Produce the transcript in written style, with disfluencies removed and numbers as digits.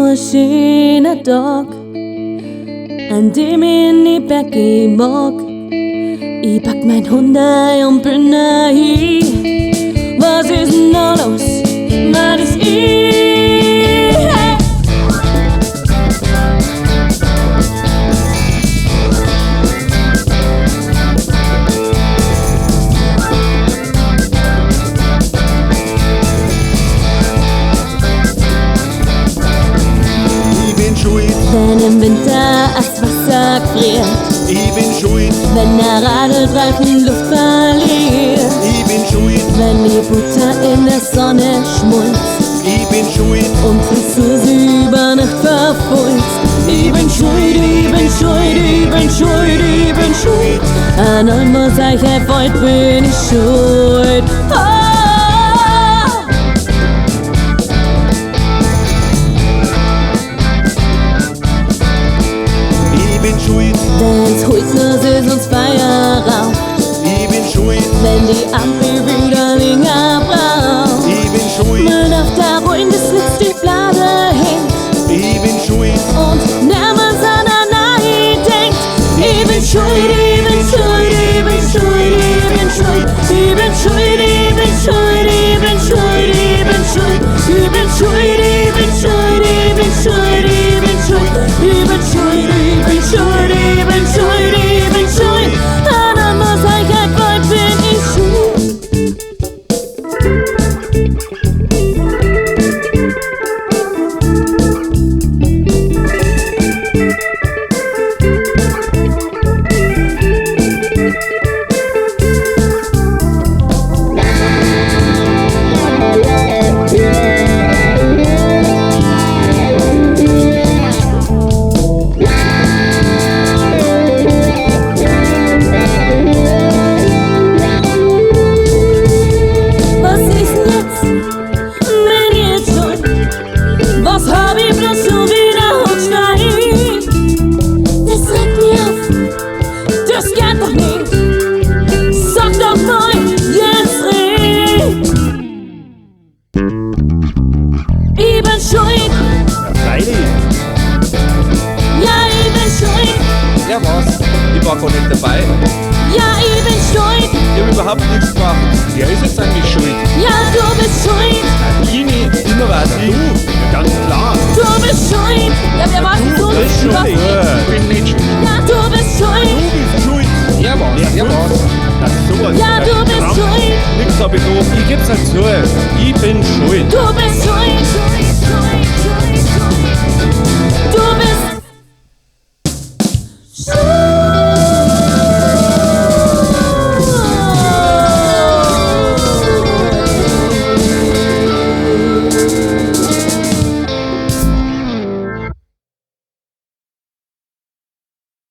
nur ein schöner Tag, an dem ich in die Berge mag. Ich pack mein Hund ein und bin dahin. Was ist denn da los? Was ist ich? Hey! Wenn im Winter das Wasser friert, ich bin schuld. wenn der Radlreifen Luft verliert, Ich bin schuld. wenn die Butter in der Sonne schmolzt Ich bin schuld. und Christus über Nacht verfolgt. Ich bin schuld, ich bin schuld, ich bin schuld, ich bin schuld. An allem, was euch erfolgt, bin ich schuld. Oh! Wenn's Holznuss ist und Feuer raucht, Ich bin schuld. wenn die Ampel wieder länger braucht, Ich bin schuld. man auf der Ruin des Lichts die Blade hängt Ich bin schuld. und niemand an der Nahe denkt. Ich bin schuld, ich bin schuld, ich bin schuld, ich bin schuld, ich bin schuld, ich bin schuld, ich bin schuld, ich bin schuld, ich bin schuld, ich bin schuld, ich bin schuld, ich bin schuld, ich bin schuld, ich bin schuld, ich bin schuld, ich bin schuld. An allem, was euch erfolgt, bin ich schuld. Was ist denn jetzt? Bin ich jetzt schuld? Was hab ich bloß schon wiederholt? Das regt mich auf, das geht doch nicht. Sag doch mal, jetzt red. Ich bin schuld, Freilich. ja, ich bin schuld, Ja, was? Ich war gar nicht dabei. ja, ich bin schuld, Ich hab überhaupt nichts gemacht. Wer ist jetzt eigentlich schuld? ja, du bist schuld, Ich nicht. Immer war es du. Ja, ganz klar. du bist schuld. Ja, wer war denn so? Du bist schuld. Ich bin nicht schuld. Ja, du bist schuld, Du bist schuld. Er war's. Er war's. Das ist sowas. ja, du bist schuld, Nix hab ich da. Ich geb's halt zu. Ich bin schuld. du bist schuld.